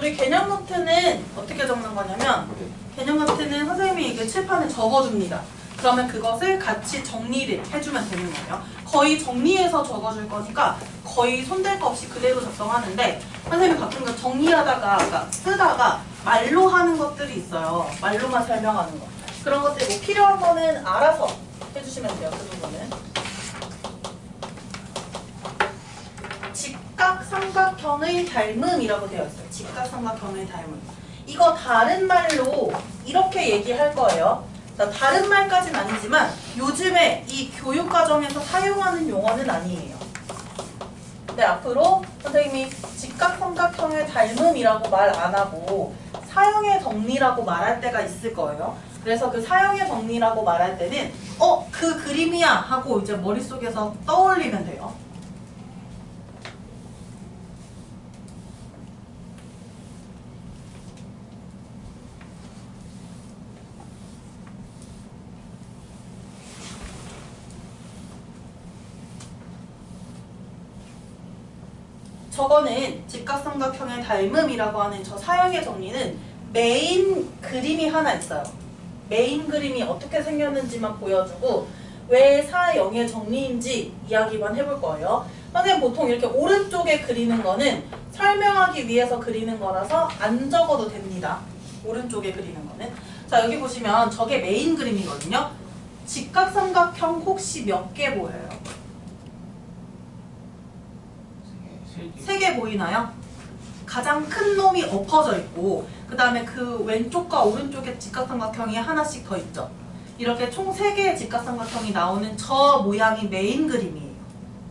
우리 개념 노트는 어떻게 적는 거냐면 개념 노트는 선생님이 이게 칠판에 적어줍니다. 그러면 그것을 같이 정리를 해주면 되는 거예요. 거의 정리해서 적어줄 거니까 거의 손댈 거 없이 그대로 작성하는데 선생님이 가끔 정리하다가 그러니까 쓰다가 말로 하는 것들이 있어요. 말로만 설명하는 거. 그런 것들이 뭐 필요한 거는 알아서 해주시면 돼요. 그 부분은. 직각삼각형의 닮음이라고 되어 있어요. 직각삼각형의 닮음. 이거 다른 말로 이렇게 얘기할 거예요. 다른 말까지는 아니지만 요즘에 이 교육과정에서 사용하는 용어는 아니에요. 근데 앞으로 선생님이 직각삼각형의 닮음이라고 말 안 하고 사형의 정리라고 말할 때가 있을 거예요. 그래서 그 사형의 정리라고 말할 때는 그 그림이야 하고 이제 머릿속에서 떠올리면 돼요. 저거는 직각삼각형의 닮음이라고 하는 저 사형의 정리는 메인 그림이 하나 있어요. 메인 그림이 어떻게 생겼는지만 보여주고 왜 사형의 정리인지 이야기만 해볼 거예요. 선생님 보통 이렇게 오른쪽에 그리는 거는 설명하기 위해서 그리는 거라서 안 적어도 됩니다. 오른쪽에 그리는 거는. 자, 여기 보시면 저게 메인 그림이거든요. 직각삼각형 혹시 몇 개 보여요? 3개 보이나요? 가장 큰 놈이 엎어져 있고 그 다음에 그 왼쪽과 오른쪽에 직각삼각형이 하나씩 더 있죠. 이렇게 총 3개의 직각삼각형이 나오는 저 모양이 메인 그림이에요.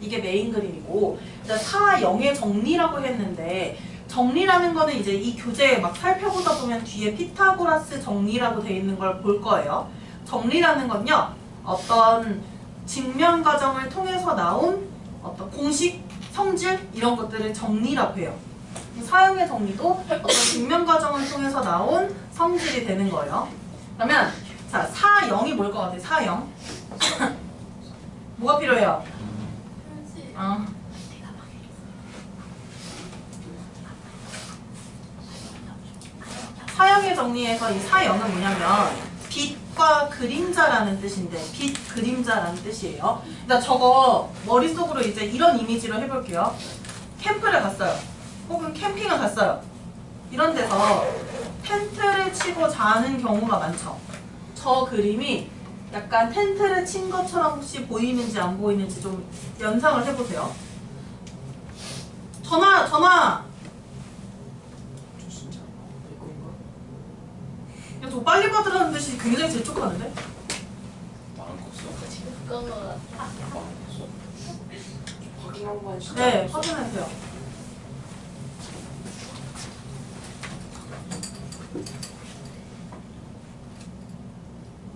이게 메인 그림이고 사형의 정리라고 했는데 정리라는 거는 이제 이 교재 막 살펴보다 보면 뒤에 피타고라스 정리라고 돼 있는 걸 볼 거예요. 정리라는 건요. 어떤 직면 과정을 통해서 나온 어떤 공식 성질 이런 것들을 정리라고 해요. 사형의 정리도 어떤 직면 과정을 통해서 나온 성질이 되는 거예요. 그러면 자, 사형이 뭘 것 같아요? 사형 뭐가 필요해요? 사형의 정리에서 이 사형은 뭐냐면 빛과 그림자라는 뜻인데 빛, 그림자라는 뜻이에요. 그러니까 저거 머릿속으로 이제 이런 이미지로 해볼게요. 캠프를 갔어요. 혹은 캠핑을 갔어요. 이런 데서 텐트를 치고 자는 경우가 많죠. 저 그림이 약간 텐트를 친 것처럼 혹시 보이는지 안 보이는지 좀 연상을 해보세요. 전화! 야, 저 빨리 받으라는 듯이 굉장히 재촉하는데? 네, 확인해주세요.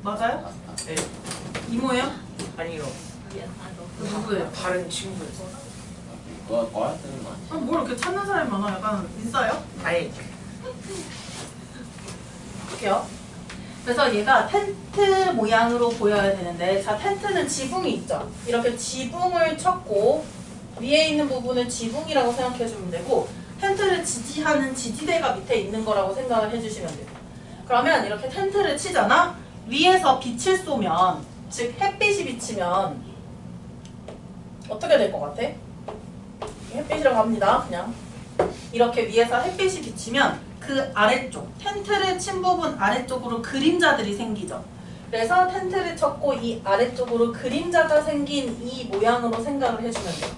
맞아요? 네. 이모예요? 아니요. 누구예요? 다른 친구예요. 너야 되는 거 아니야? 뭘 이렇게 찾는 사람이 많아? 약간 인싸요? 아니. 볼게요. 그래서 얘가 텐트 모양으로 보여야 되는데 자, 텐트는 지붕이 있죠. 이렇게 지붕을 쳤고 위에 있는 부분은 지붕이라고 생각해주면 되고 텐트를 지지하는 지지대가 밑에 있는 거라고 생각을 해주시면 돼요. 그러면 이렇게 텐트를 치잖아? 위에서 빛을 쏘면 즉 햇빛이 비치면 어떻게 될 것 같아? 햇빛이라고 합니다. 그냥 이렇게 위에서 햇빛이 비치면 그 아래쪽, 텐트를 친 부분 아래쪽으로 그림자들이 생기죠. 그래서 텐트를 쳤고 이 아래쪽으로 그림자가 생긴 이 모양으로 생각을 해주면 돼요.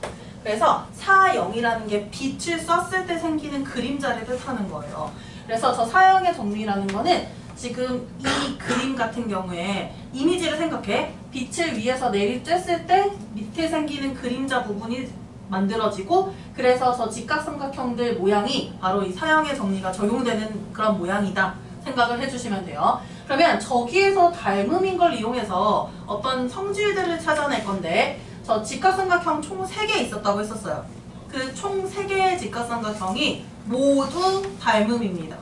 그래서 사형이라는 게 빛을 쐈을 때 생기는 그림자를 뜻하는 거예요. 그래서 저 사형의 정리라는 거는 지금 이 그림 같은 경우에 이미지를 생각해. 빛을 위에서 내리쬐을 때 밑에 생기는 그림자 부분이 만들어지고 그래서 저 직각삼각형들 모양이 바로 이 사형의 정리가 적용되는 그런 모양이다 생각을 해주시면 돼요. 그러면 저기에서 닮음인 걸 이용해서 어떤 성질들을 찾아낼 건데 저 직각삼각형 총 3개 있었다고 했었어요. 그 총 3개의 직각삼각형이 모두 닮음입니다.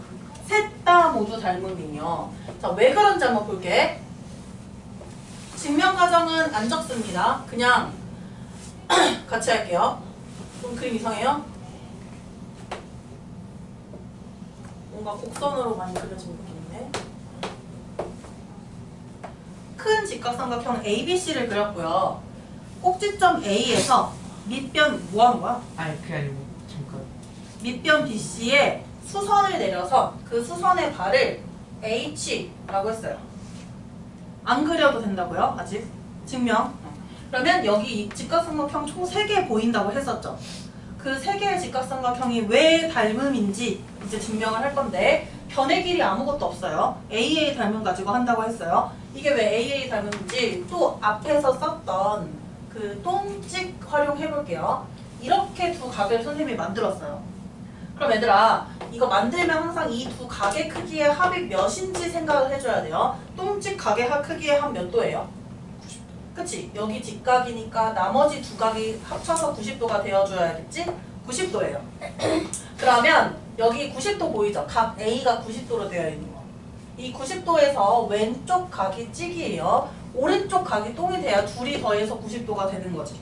셋 다 모두 닮음이며 자, 왜 그런지 한번 볼게. 직면 과정은 안 적습니다. 그냥 같이 할게요. 좀 그림 이상해요? 뭔가 곡선으로 많이 그려진 느낌이네. 큰 직각삼각형 ABC를 그렸고요. 꼭지점 A에서 밑변 뭐 하는 거야? 아니 그게 아니고 잠깐. 밑변 BC에 수선을 내려서 그 수선의 발을 H라고 했어요. 안 그려도 된다고요? 아직? 증명. 그러면 여기 직각삼각형 총 3개 보인다고 했었죠. 그 3개의 직각삼각형이 왜 닮음인지 이제 증명을 할 건데 변의 길이 아무것도 없어요. AA 닮음 가지고 한다고 했어요. 이게 왜 AA 닮음인지 또 앞에서 썼던 그 똥찍 활용해 볼게요. 이렇게 두 각을 선생님이 만들었어요. 그럼 얘들아 이거 만들면 항상 이 두 각의 크기의 합이 몇인지 생각을 해줘야 돼요. 똥찍 각의 크기의 합 몇 도예요? 90도. 그치? 여기 직각이니까 나머지 두 각이 합쳐서 90도가 되어줘야겠지? 90도예요. 그러면 여기 90도 보이죠? 각 A가 90도로 되어 있는 거. 이 90도에서 왼쪽 각이 찍이에요. 오른쪽 각이 똥이 돼야 둘이 더해서 90도가 되는 거지.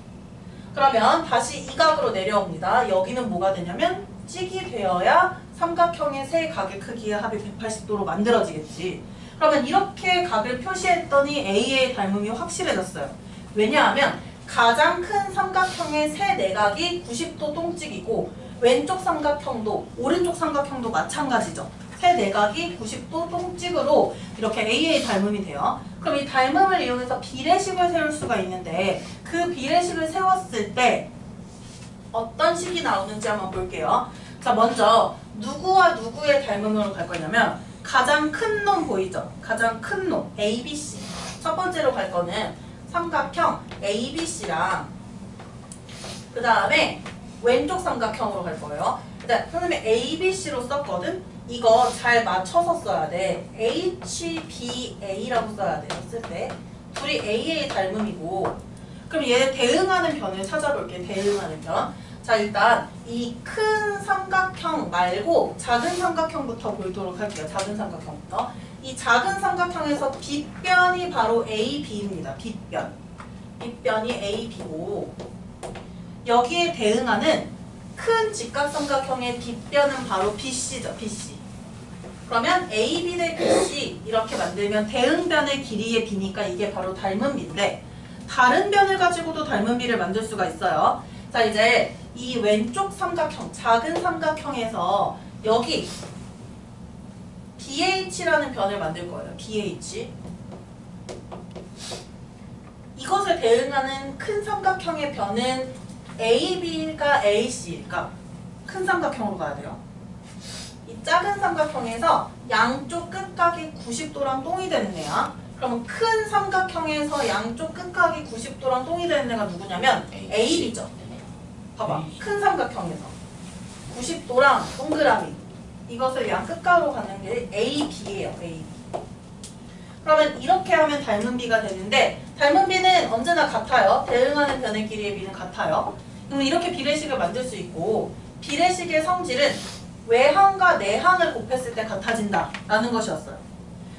그러면 다시 이 각으로 내려옵니다. 여기는 뭐가 되냐면 찍이 되어야 삼각형의 세 각의 크기의 합이 180도로 만들어지겠지. 그러면 이렇게 각을 표시했더니 A의 닮음이 확실해졌어요. 왜냐하면 가장 큰 삼각형의 세 내각이 90도 똥찍이고 왼쪽 삼각형도 오른쪽 삼각형도 마찬가지죠. 세 내각이 90도 똥찍으로 이렇게 A의 닮음이 돼요. 그럼 이 닮음을 이용해서 비례식을 세울 수가 있는데 그 비례식을 세웠을 때 어떤 식이 나오는지 한번 볼게요. 자, 먼저 누구와 누구의 닮음으로 갈 거냐면 가장 큰 놈 보이죠? 가장 큰 놈 ABC. 첫 번째로 갈 거는 삼각형 ABC랑 그 다음에 왼쪽 삼각형으로 갈 거예요. 일단 선생님이 ABC로 썼거든? 이거 잘 맞춰서 써야 돼. HBA라고 써야 돼요. 쓸 때. 둘이 AA 닮음이고 그럼 얘 대응하는 변을 찾아볼게. 대응하는 변. 자, 일단 이 큰 삼각형 말고 작은 삼각형부터 보도록 할게요. 작은 삼각형부터. 이 작은 삼각형에서 빗변이 바로 AB입니다. 빗변. 빗변이 AB고 여기에 대응하는 큰 직각삼각형의 빗변은 바로 BC죠. BC. 그러면 AB 대 BC 이렇게 만들면 대응변의 길이의 B니까 이게 바로 닮은 B인데 다른 변을 가지고도 닮은 B를 만들 수가 있어요. 자, 이제 이 왼쪽 삼각형, 작은 삼각형에서 여기 BH라는 변을 만들 거예요. BH. 이것을 대응하는 큰 삼각형의 변은 AB일까 AC일까? 큰 삼각형으로 가야 돼요. 이 작은 삼각형에서 양쪽 끝각이 90도랑 똥이 되는 애야. 그러면 큰 삼각형에서 양쪽 끝각이 90도랑 똥이 되는 애가 누구냐면 AB죠. 봐봐. 큰 삼각형에서 90도랑 동그라미 이것을 양 끝각으로 가는 게 AB예요. AB. 그러면 이렇게 하면 닮은 B가 되는데 닮은 B는 언제나 같아요. 대응하는 변의 길이의 B는 같아요. 그럼 이렇게 비례식을 만들 수 있고 비례식의 성질은 외항과 내항을 곱했을 때 같아진다라는 것이었어요.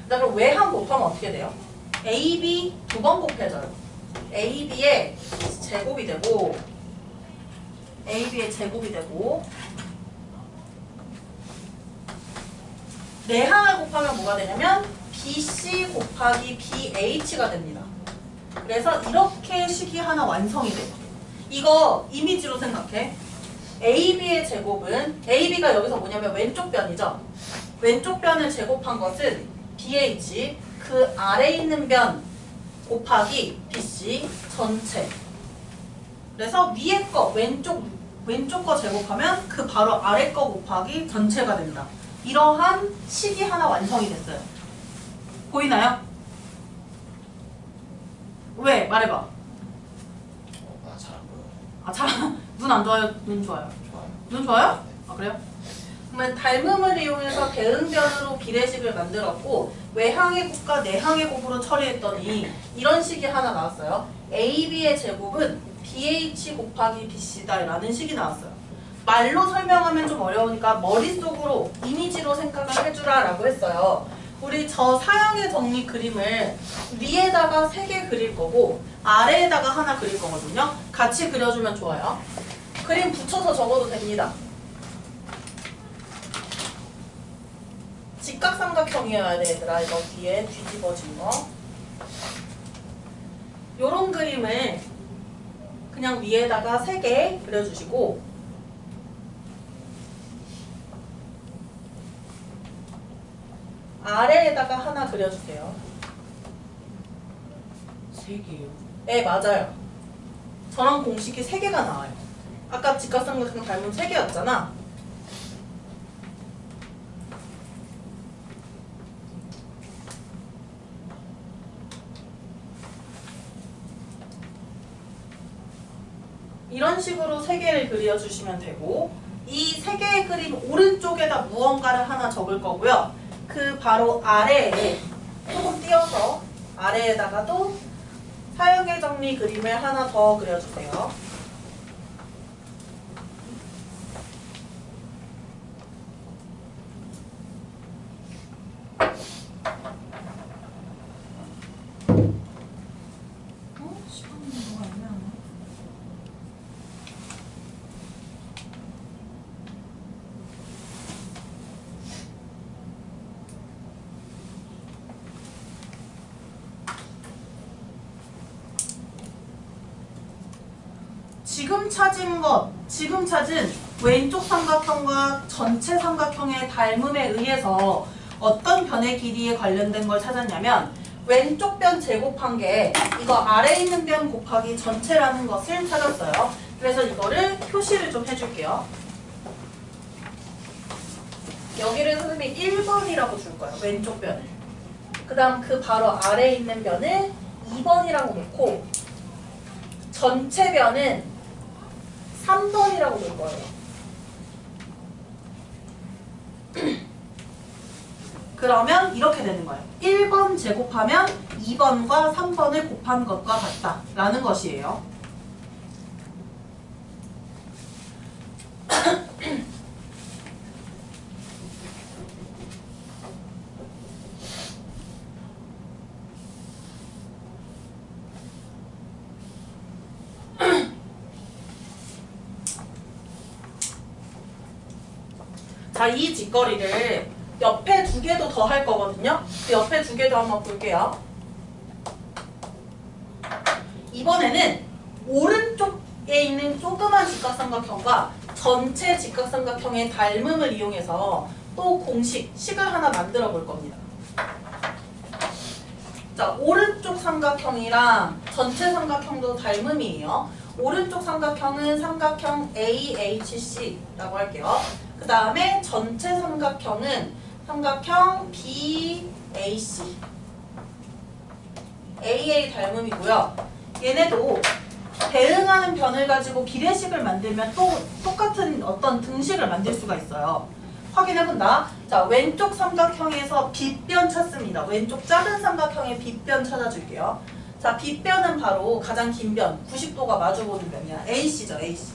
그럼 외항 곱하면 어떻게 돼요? AB 두 번 곱해져요. AB의 제곱이 되고 내항을 곱하면 뭐가 되냐면 BC 곱하기 BH가 됩니다. 그래서 이렇게 식이 하나 완성이 돼요. 이거 이미지로 생각해. AB의 제곱은 AB가 여기서 뭐냐면 왼쪽 변이죠. 왼쪽 변을 제곱한 것은 BH 그 아래 있는 변 곱하기 BC 전체. 그래서 위에 거 왼쪽 거 제곱하면 그 바로 아래 거 곱하기 전체가 된다. 이러한 식이 하나 완성이 됐어요. 보이나요? 왜? 말해봐. 잘 안 보여. 아, 눈 안 좋아요? 눈 좋아요? 좋아요. 눈 좋아요? 아, 그래요? 그러면 닮음을 이용해서 대응변으로 비례식을 만들었고 외항의 곱과 내항의 곱으로 처리했더니 이런 식이 하나 나왔어요. AB의 제곱은 BH 곱하기 BC다 라는 식이 나왔어요. 말로 설명하면 좀 어려우니까 머릿속으로 이미지로 생각을 해주라 라고 했어요. 우리 저 사형의 정리 그림을 위에다가 3개 그릴 거고 아래에다가 하나 그릴 거거든요. 같이 그려주면 좋아요. 그림 붙여서 적어도 됩니다. 직각삼각형이어야 돼 얘들아. 이거 뒤에 뒤집어진 거. 요런 그림을 그냥 위에다가 3개 그려주시고 아래에다가 하나 그려주세요. 3개요? 네, 맞아요. 저런 공식이 3개가 나와요. 아까 직각삼각형 닮은 3개였잖아. 이런 식으로 3개를 그려주시면 되고 이 3개의 그림 오른쪽에다 무언가를 하나 적을 거고요. 그 바로 아래에 조금 띄어서 아래에다가도 사역의 정리 그림을 하나 더 그려주세요. 시간이 뭐가 애매하네. 지금 찾은 왼쪽 삼각형과 전체 삼각형의 닮음에 의해서 어떤 변의 길이에 관련된 걸 찾았냐면 왼쪽 변 제곱한 게 이거 아래에 있는 변 곱하기 전체라는 것을 찾았어요. 그래서 이거를 표시를 좀 해줄게요. 여기를 선생님이 1번이라고 줄 거예요. 왼쪽 변을. 그 다음 그 바로 아래에 있는 변을 2번이라고 놓고 전체 변은 3번이라고 놓을 거예요. 그러면 이렇게 되는 거예요. 1번 제곱하면 2번과 3번을 곱한 것과 같다 라는 것이에요. 자, 이 직거리를 옆에 2개도 더 할 거거든요. 그 옆에 2개도 한번 볼게요. 이번에는 오른쪽에 있는 조그만 직각삼각형과 전체 직각삼각형의 닮음을 이용해서 또 식을 하나 만들어 볼 겁니다. 자, 오른쪽 삼각형이랑 전체 삼각형도 닮음이에요. 오른쪽 삼각형은 삼각형 AHC라고 할게요. 그 다음에 전체 삼각형은 삼각형 BAC AA 닮음이고요. 얘네도 대응하는 변을 가지고 비례식을 만들면 또 똑같은 어떤 등식을 만들 수가 있어요. 확인해본다. 자, 왼쪽 삼각형에서 빗변 찾습니다. 왼쪽 작은 삼각형의 빗변 찾아줄게요. 자, 빗변은 바로 가장 긴 변, 90도가 마주보는 변이야. AC죠, AC.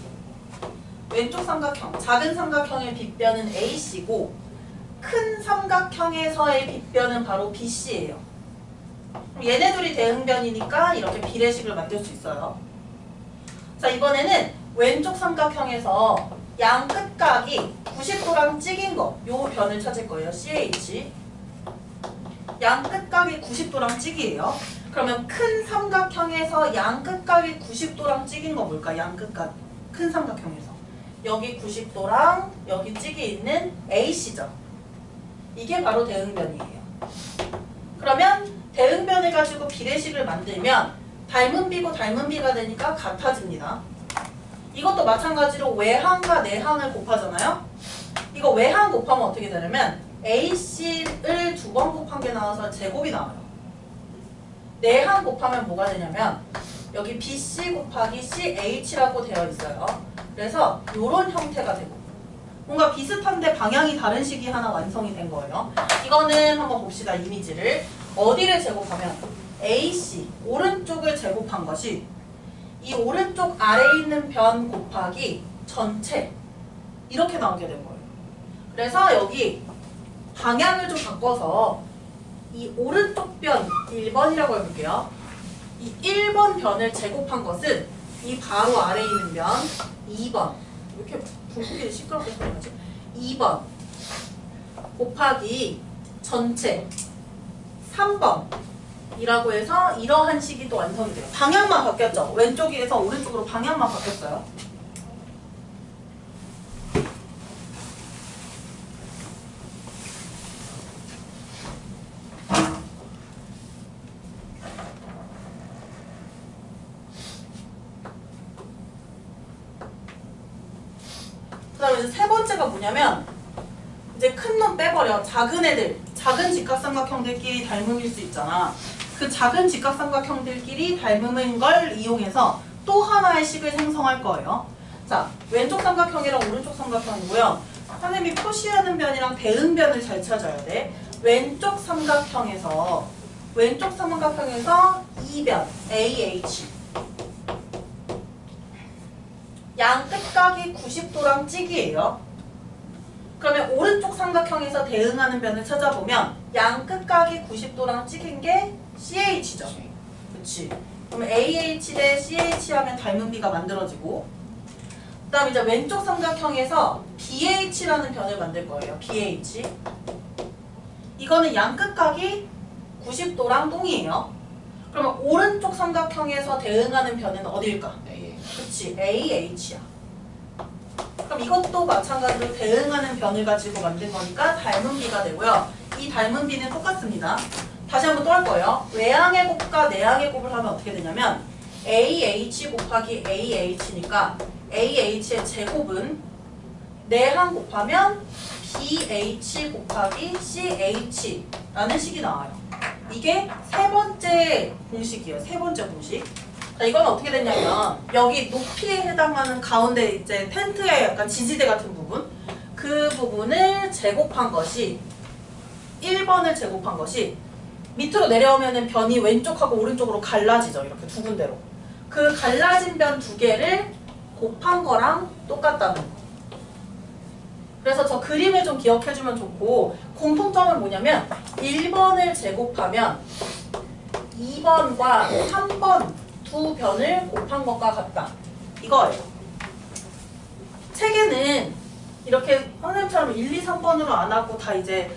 왼쪽 삼각형, 작은 삼각형의 빗변은 AC고 큰 삼각형에서의 빗변은 바로 BC예요. 얘네 둘이 대응변이니까 이렇게 비례식을 만들 수 있어요. 자, 이번에는 왼쪽 삼각형에서 양 끝각이 90도랑 찍인 거, 요 변을 찾을 거예요. CH. 양 끝각이 90도랑 찍이에요. 그러면 큰 삼각형에서 양 끝각이 90도랑 찍인 거 뭘까? 양 끝각. 큰 삼각형에서. 여기 90도랑 여기 찍이 있는 AC죠. 이게 바로 대응변이에요. 그러면 대응변을 가지고 비례식을 만들면 닮은 비고 닮은 비가 되니까 같아집니다. 이것도 마찬가지로 외항과 내항을 곱하잖아요. 이거 외항 곱하면 어떻게 되냐면 AC를 2번 곱한 게 나와서 제곱이 나와요. 내항 곱하면 뭐가 되냐면 여기 BC 곱하기 CH라고 되어 있어요. 그래서 이런 형태가 되고 뭔가 비슷한데 방향이 다른 식이 하나 완성이 된 거예요. 이거는 한번 봅시다. 이미지를. 어디를 제곱하면 AC, 오른쪽을 제곱한 것이 이 오른쪽 아래에 있는 변 곱하기 전체 이렇게 나오게 된 거예요. 그래서 여기 방향을 좀 바꿔서 이 오른쪽 변 1번이라고 해볼게요. 이 1번 변을 제곱한 것은 이 바로 아래에 있는 변 2번 왜 이렇게 불빛이 시끄럽게 소리나지? 2번 곱하기 전체 3번이라고 해서 이러한 식이 또 완성이 돼요. 방향만 바뀌었죠. 왼쪽에서 오른쪽으로 방향만 바뀌었어요. 그 다음에 이제 세 번째가 뭐냐면 이제 큰 놈 빼버려. 작은 애들, 작은 직각삼각형들끼리 닮음일 수 있잖아. 그 작은 직각삼각형들끼리 닮음인 걸 이용해서 또 하나의 식을 생성할 거예요. 자, 왼쪽 삼각형이랑 오른쪽 삼각형이고요. 선생님이 표시하는 변이랑 대응변을 잘 찾아야 돼. 왼쪽 삼각형에서 이 변, AH. 양 끝각이 90도랑 찍이에요. 그러면 오른쪽 삼각형에서 대응하는 변을 찾아보면 양 끝각이 90도랑 찍인 게 CH죠. 그치? 그러면 AH 대 CH 하면 닮은 비가 만들어지고, 그 다음 이제 왼쪽 삼각형에서 BH라는 변을 만들 거예요. BH. 이거는 양 끝각이 90도랑 똥이에요. 그러면 오른쪽 삼각형에서 대응하는 변은 어딜까? 그치, AH야. 그럼 이것도 마찬가지로 대응하는 변을 가지고 만든 거니까 닮은 비가 되고요. 이 닮은 비는 똑같습니다. 다시 한번 또 할 거예요. 외항의 곱과 내항의 곱을 하면 어떻게 되냐면 AH 곱하기 AH니까 AH의 제곱은 내항 곱하면 BH 곱하기 CH라는 식이 나와요. 이게 세 번째 공식이에요. 세 번째 공식. 자, 이건 어떻게 됐냐면 여기 높이에 해당하는 가운데 이제 텐트의 약간 지지대 같은 부분, 그 부분을 제곱한 것이 1번을 제곱한 것이 밑으로 내려오면은 변이 왼쪽하고 오른쪽으로 갈라지죠. 이렇게 두 군데로. 그 갈라진 변 두 개를 곱한 거랑 똑같다는 거. 그래서 저 그림을 좀 기억해주면 좋고, 공통점은 뭐냐면 1번을 제곱하면 2번과 3번 두 변을 곱한 것과 같다. 이거예요. 책에는 이렇게 선생님처럼 1, 2, 3번으로 안 하고 다 이제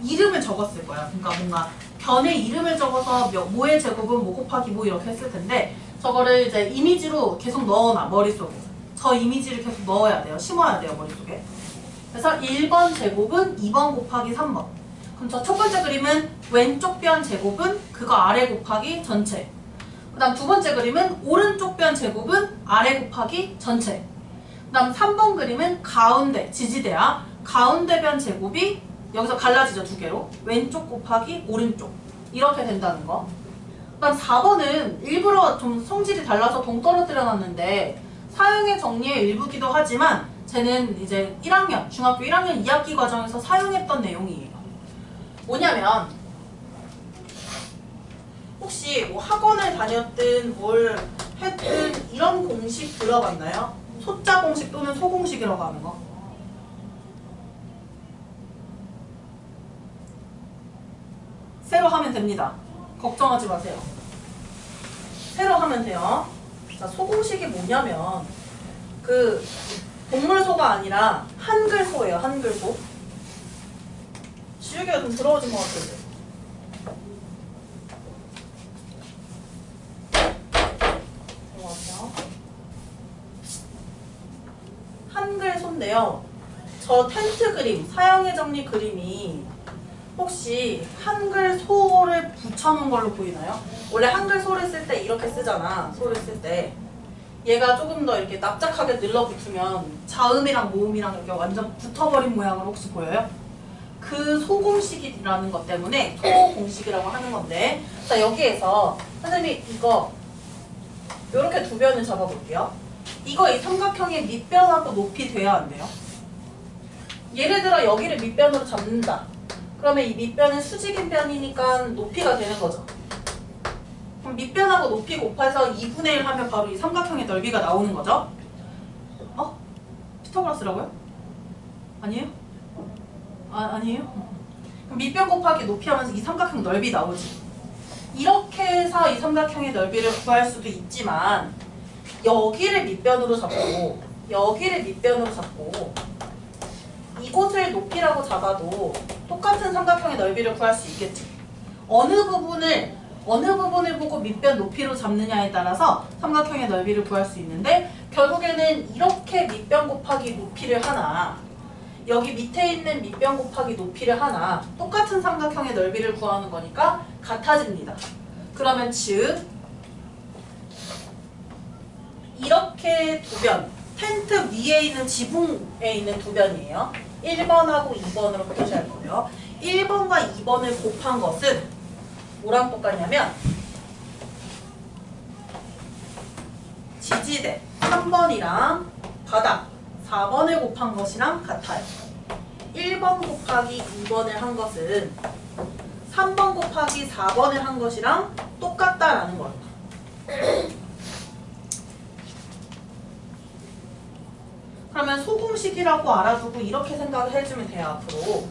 이름을 적었을 거야. 그러니까 뭔가 변의 이름을 적어서 뭐의 제곱은 뭐 곱하기 뭐 이렇게 했을 텐데, 저거를 이제 이미지로 계속 넣어놔, 머릿속에. 저 이미지를 계속 넣어야 돼요. 심어야 돼요, 머릿속에. 그래서 1번 제곱은 2번 곱하기 3번. 그럼 저 첫 번째 그림은 왼쪽 변 제곱은 그거 아래 곱하기 전체. 그 다음 두 번째 그림은 오른쪽 변 제곱은 아래 곱하기 전체. 그 다음 3번 그림은 가운데, 지지대야. 가운데 변 제곱이 여기서 갈라지죠, 두 개로. 왼쪽 곱하기 오른쪽. 이렇게 된다는 거. 그 다음 4번은 일부러 좀 성질이 달라서 동떨어뜨려 놨는데 사용의 정리의 일부기도 하지만 쟤는 이제 1학년, 중학교 1학년 2학기 과정에서 사용했던 내용이에요. 뭐냐면 혹시 뭐 학원을 다녔든 뭘 했든 이런 공식 들어봤나요? 소자 공식 또는 소공식이라고 하는 거. 새로 하면 됩니다. 걱정하지 마세요. 새로 하면 돼요. 자, 소공식이 뭐냐면 그 동물소가 아니라 한글소예요. 한글소. 지우개가 좀 더러워진 것 같은데. 한글소인데요. 저 텐트 그림, 사용의 정리 그림이 혹시 한글소를 붙여놓은 걸로 보이나요? 원래 한글소를 쓸 때 이렇게 쓰잖아. 소를 쓸 때. 얘가 조금 더 이렇게 납작하게 늘러붙으면 자음이랑 모음이랑 이렇게 완전 붙어버린 모양으로 혹시 보여요? 그 소공식이라는 것 때문에 소공식이라고 하는 건데, 자, 여기에서 선생님이 이거 이렇게 두 변을 잡아볼게요. 이거 이 삼각형의 밑변하고 높이 돼야 안 돼요? 예를 들어 여기를 밑변으로 잡는다. 그러면 이 밑변은 수직인 변이니까 높이가 되는 거죠. 그럼 밑변하고 높이 곱해서 2분의 1 하면 바로 이 삼각형의 넓이가 나오는 거죠. 피타고라스라고요? 아니에요? 아니에요? 그럼 밑변 곱하기 높이 하면서 이 삼각형 넓이 나오지. 이렇게 해서 이 삼각형의 넓이를 구할 수도 있지만 여기를 밑변으로 잡고 여기를 밑변으로 잡고 이곳을 높이라고 잡아도 똑같은 삼각형의 넓이를 구할 수 있겠지. 어느 부분을 보고 밑변 높이로 잡느냐에 따라서 삼각형의 넓이를 구할 수 있는데 결국에는 이렇게 밑변 곱하기 높이를 하나 여기 밑에 있는 밑변 곱하기 높이를 하나 똑같은 삼각형의 넓이를 구하는 거니까 같아집니다. 그러면 즉 이렇게 두 변, 텐트 위에 있는 지붕에 있는 두 변이에요. 1번하고 2번으로 표시할 거예요. 1번과 2번을 곱한 것은 뭐랑 똑같냐면 지지대 3번이랑 바닥 4번을 곱한 것이랑 같아요. 1번 곱하기 2번을 한 것은 3번 곱하기 4번을 한 것이랑 똑같다라는 거예요. 그러면 소공식이라고 알아두고 이렇게 생각을 해주면 돼요, 앞으로.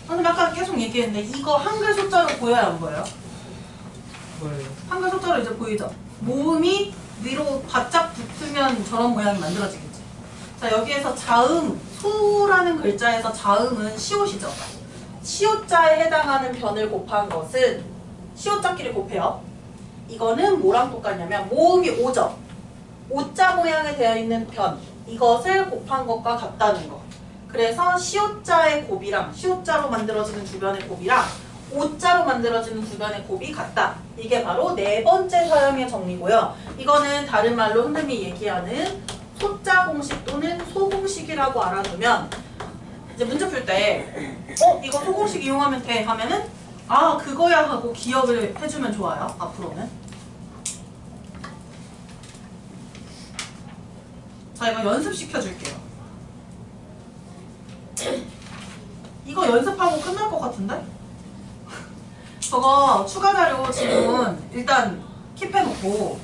선생님 아까 계속 얘기했는데 이거 한글 숫자로 보여요, 안 보여요? 뭐예요? 한글 숫자로 이제 보이죠? 모음이 위로 바짝 붙으면 저런 모양이 만들어지겠지. 자, 여기에서 자음, 소라는 글자에서 자음은 시옷이죠. 시옷자에 해당하는 변을 곱한 것은 시옷자끼리 곱해요. 이거는 뭐랑 똑같냐면 모음이 오죠. 오자 모양에 되어 있는 변, 이것을 곱한 것과 같다는 거. 그래서 시옷자의 곱이랑 시옷자로 만들어지는 두 변의 곱이랑 오자로 만들어지는 두 변의 곱이 같다. 이게 바로 네 번째 사형의 정리고요. 이거는 다른 말로 흔히 얘기하는 소자 공식 또는 소공식이라고 알아두면 이제 문제 풀 때 이거 소공식 이용하면 돼 하면은 아 그거야 하고 기억을 해주면 좋아요. 앞으로는. 자 이거 연습시켜 줄게요. 이거 연습하고 끝날 것 같은데? 저거 추가 자료 지금은 일단 킵해놓고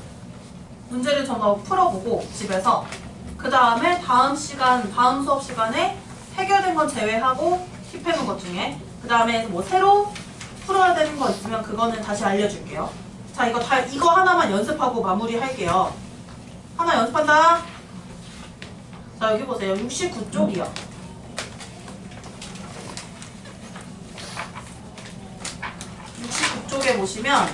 문제를 전부 풀어보고 집에서 그 다음에 다음 수업 시간에 해결된 건 제외하고 킵해놓은 것 중에 그 다음에 뭐 새로 풀어야 되는 거 있으면 그거는 다시 알려줄게요. 자 이거 하나만 연습하고 마무리할게요. 하나 연습한다. 자 여기 보세요. 69쪽이요. 69쪽에 보시면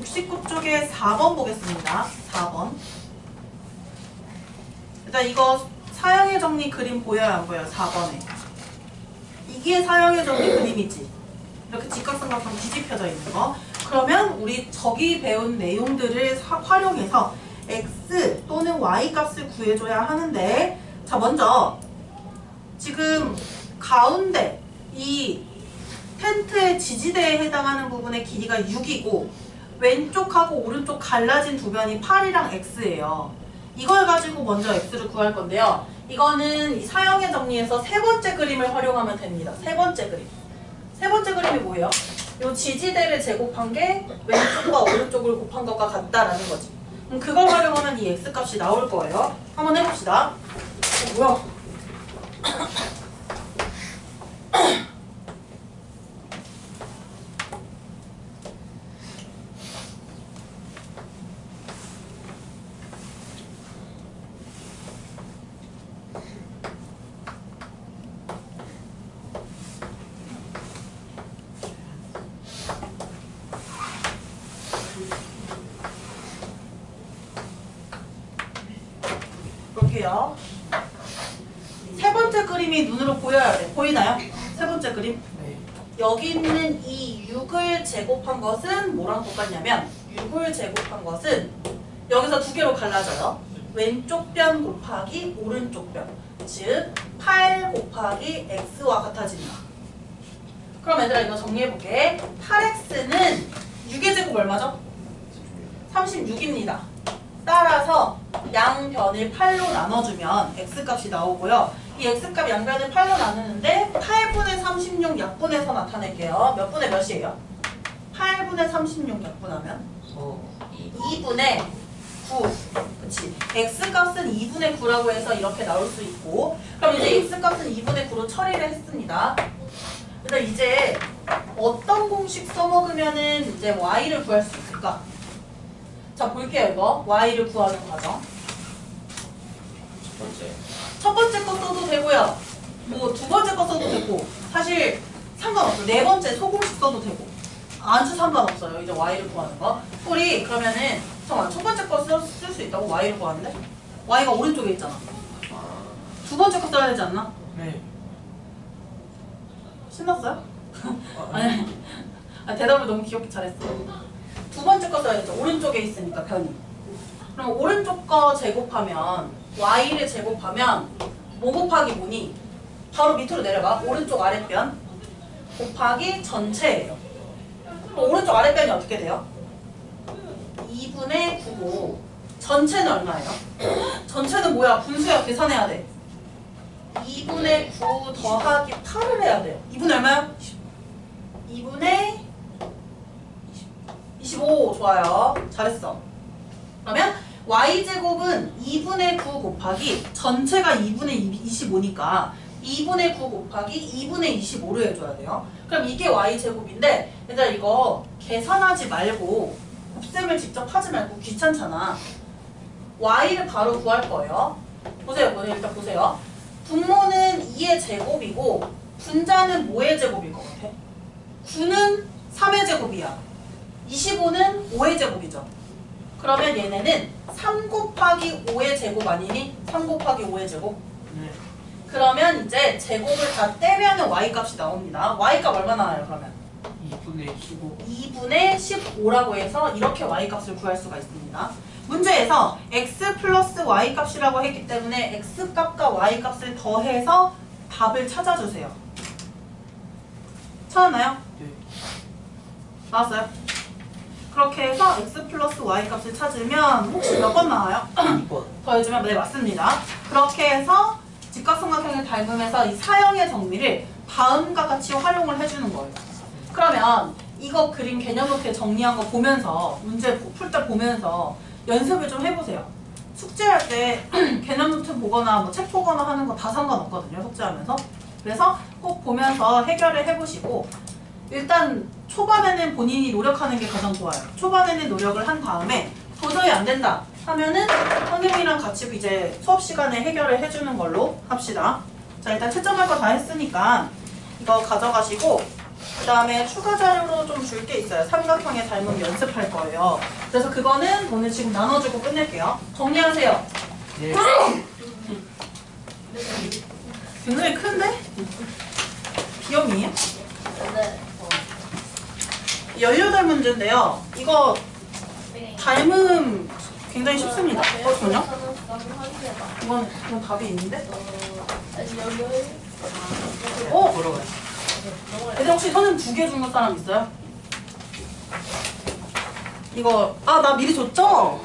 69쪽에 4번 보겠습니다. 4번. 일단 이거 사형의 정리 그림 보여요? 안 보여요? 4번에. 이게 사형의 정리 그림이지. 이렇게 직각삼각형 뒤집혀져 있는 거. 그러면 우리 저기 배운 내용들을 활용해서 x 또는 y 값을 구해줘야 하는데 자 먼저 지금 가운데 이 텐트의 지지대에 해당하는 부분의 길이가 6이고 왼쪽하고 오른쪽 갈라진 두 변이 8이랑 x예요. 이걸 가지고 먼저 x를 구할 건데요. 이거는 이 사형의 정리에서 세 번째 그림을 활용하면 됩니다. 세 번째 그림. 세 번째 그림이 뭐예요? 이 지지대를 제곱한 게 왼쪽과 오른쪽을 곱한 것과 같다라는 거지. 그럼 그걸 활용하면 이 x값이 나올 거예요. 한번 해봅시다. 뭐야? 볼게요. 세 번째 그림이 눈으로 보여야 돼. 보이나요? 세 번째 그림. 네. 여기 있는 이 6을 제곱한 것은 뭐랑 똑같냐면 6을 제곱한 것은 여기서 두 개로 갈라져요. 왼쪽 변 곱하기 오른쪽 변. 즉 8 곱하기 x와 같아진다. 그럼 얘들아 이거 정리해볼게. 8x는 6의 제곱 얼마죠? 36입니다. 따라서 양변을 8로 나눠주면 x값이 나오고요. 이 x값 양변을 8로 나누는데 8분의 36 약분해서 나타낼게요. 몇 분의 몇이에요? 8분의 36 약분하면 2분의 9. 그치? x값은 2분의 9라고 해서 이렇게 나올 수 있고 그럼 이제 x값은 2분의 9로 처리를 했습니다. 그래서 이제 어떤 공식 써먹으면은 이제 y를 구할 수 있을까? 자, 볼게요, 이거. y를 구하는 과정. 첫 번째. 첫 번째 거 써도 되고요. 뭐 두 번째 거 써도 되고. 사실 상관없어. 네 번째 소공식 써도 되고. 아주 상관없어요. 이제 y를 구하는 거. 우리 그러면은 잠깐만, 첫 번째 거 쓸 수 있다고? y를 구하는데? y가 오른쪽에 있잖아. 아, 두 번째 거 써야 되지 않나? 네. 신났어요? 아니, 대답을 너무 귀엽게 잘했어. 두 번째 거 써야죠. 오른쪽에 있으니까 변이. 그럼 오른쪽 거 제곱하면 y를 제곱하면 뭐 곱하기 뭐니? 바로 밑으로 내려가. 오른쪽 아랫변 곱하기 전체예요. 그럼 오른쪽 아랫변이 어떻게 돼요? 2분의 9고 전체는 얼마예요? 전체는 뭐야? 분수야. 계산해야 돼. 2분의 9 더하기 8을 해야 돼요. 2분의 얼마요? 2분의 25. 좋아요. 잘했어. 그러면 y제곱은 2분의 9 곱하기 전체가 2분의 25니까 2분의 9 곱하기 2분의 25를 해줘야 돼요. 그럼 이게 y제곱인데 얘들아 이거 계산하지 말고 곱셈을 직접 하지 말고 귀찮잖아. y를 바로 구할 거예요. 보세요. 일단 보세요. 분모는 2의 제곱이고 분자는 뭐의 제곱일 것 같아? 9는 3의 제곱이야. 25는 5의 제곱이죠. 그러면 얘네는 3 곱하기 5의 제곱 아니니? 3 곱하기 5의 제곱? 네. 그러면 이제 제곱을 다 떼면 y값이 나옵니다. y값 얼마나 나요 그러면? 2분의 15. 2분의 15라고 해서 이렇게 y값을 구할 수가 있습니다. 문제에서 x 플러스 y값이라고 했기 때문에 x값과 y값을 더해서 답을 찾아주세요. 찾았나요? 네. 나왔어요? 그렇게 해서 x 플러스 y값을 찾으면 혹시 몇 번 나와요? 2번. 더해주면 네 맞습니다. 그렇게 해서 직각삼각형을 닮으면서 이 사형의 정리를 다음과 같이 활용을 해주는 거예요. 그러면 이거 그림 개념 노트에 정리한 거 보면서 문제 풀 때 보면서 연습을 좀 해보세요. 숙제할 때 개념 노트 보거나 뭐 책 보거나 하는 거 다 상관없거든요. 숙제하면서. 그래서 꼭 보면서 해결을 해보시고 일단 초반에는 본인이 노력하는 게 가장 좋아요. 초반에는 노력을 한 다음에 도저히 안 된다 하면은 선생님이랑 같이 이제 수업 시간에 해결을 해주는 걸로 합시다. 자, 일단 채점할 거 다 했으니까 이거 가져가시고 그 다음에 추가 자료로 좀 줄 게 있어요. 삼각형의 닮음 연습할 거예요. 그래서 그거는 오늘 지금 나눠주고 끝낼게요. 정리하세요. 네. 굉장히 큰데? 비염이에요? 네. 18문제인데요. 이거 닮음 굉장히 쉽습니다. 전혀? 이건 답이 있는데? 어? 걸어가요. 애들 혹시 선생님 2개 준 거 사람 있어요? 이거 나 미리 줬죠?